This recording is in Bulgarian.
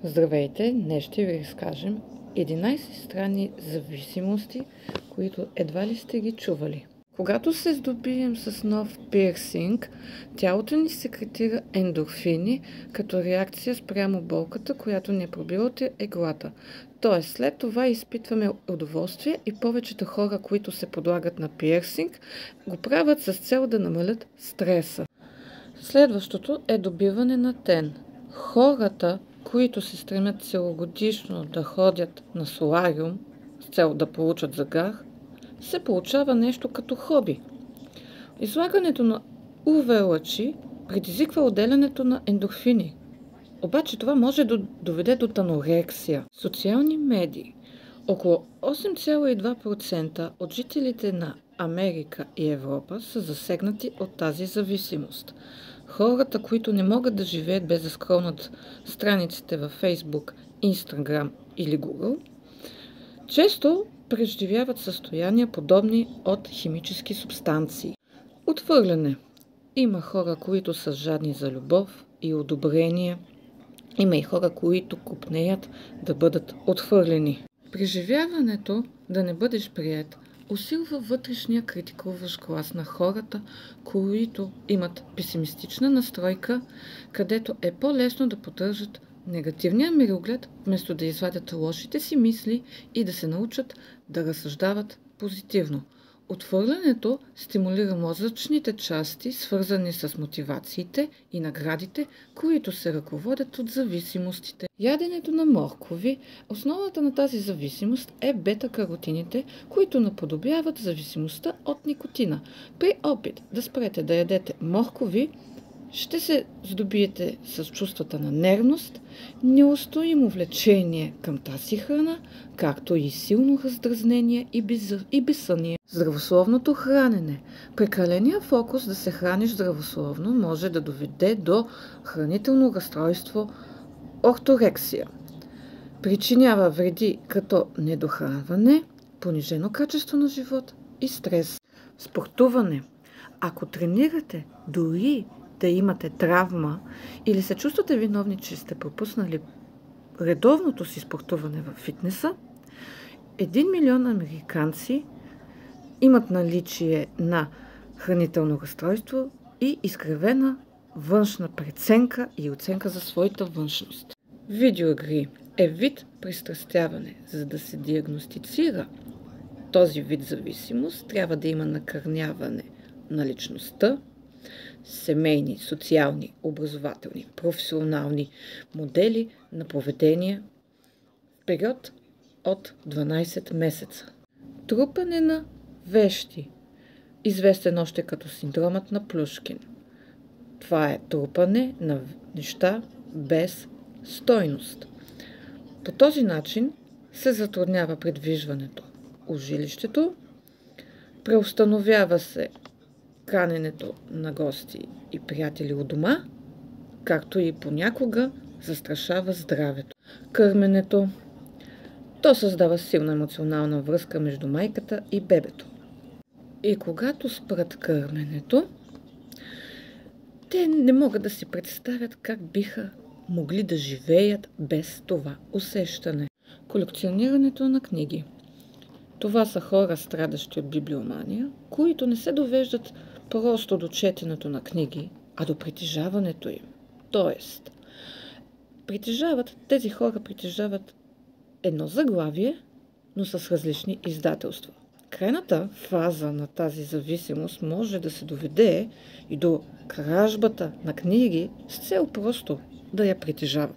Здравейте! Днес ще ви разкажем 11 странни зависимости, които едва ли сте ги чували. Когато се здобием с нов пирсинг, тялото ни секретира ендорфини като реакция спрямо болката, която ни е пробила от иглата. Тоест, след това изпитваме удоволствие и повечето хора, които се подлагат на пирсинг, го правят с цел да намалят стреса. Следващото е добиване на тен. Хората, които се стремят целогодишно да ходят на солариум с цел да получат загар, се получава нещо като хоби. Излагането на UV лъчи предизвиква отделянето на ендорфини. Обаче това може да доведе до анорексия. Социални медии. Около 8,2% от жителите на Америка и Европа са засегнати от тази зависимост. Хората, които не могат да живеят без да скролнат страниците във Facebook, Instagram или Google, често преживяват състояния подобни от химически субстанции. Отхвърляне. Има хора, които са жадни за любов и одобрение. Има и хора, които копнеят да бъдат отхвърлени. Преживяването да не бъдеш приет усилва вътрешния критикуващ глас на хората, които имат песимистична настройка, където е по-лесно да поддържат негативния мироглед, вместо да извадят лошите си мисли и да се научат да разсъждават позитивно. Отхвърлянето стимулира мозъчните части, свързани с мотивациите и наградите, които се ръководят от зависимостите. Яденето на моркови. Основата на тази зависимост е бета-каротините, които наподобяват зависимостта от никотина. При опит да спрете да ядете моркови, ще се здобиете с чувствата на нервност, неустоимо влечение към тази храна, както и силно раздразнение и безсъние. Здравословното хранене. Прекаления фокус да се храниш здравословно може да доведе до хранително разстройство орторексия. Причинява вреди като недохранване, понижено качество на живот и стрес. Спортуване. Ако тренирате дори да имате травма или се чувствате виновни, че сте пропуснали редовното си спортуване в фитнеса, 1 милион американци имат наличие на хранително разстройство и изкривена външна преценка и оценка за своята външност. Видеоигри е вид пристрастяване. За да се диагностицира този вид зависимост, трябва да има накърняване на личността, семейни, социални, образователни, професионални модели на поведение в период от 12 месеца. Трупане на вещи, известен още като синдромът на Плюшкин. Това е трупане на неща без стойност. По този начин се затруднява придвижването у жилището, преустановява се храненето на гости и приятели у дома, както и понякога застрашава здравето. Кърменето. То създава силна емоционална връзка между майката и бебето. И когато спрат кърменето, те не могат да си представят как биха могли да живеят без това усещане. Колекционирането на книги. Това са хора, страдащи от библиомания, които не се довеждат просто до четенето на книги, а до притежаването им. Тоест, тези хора притежават едно заглавие, но с различни издателства. Крайната фаза на тази зависимост може да се доведе и до кражбата на книги с цел просто да я притежават.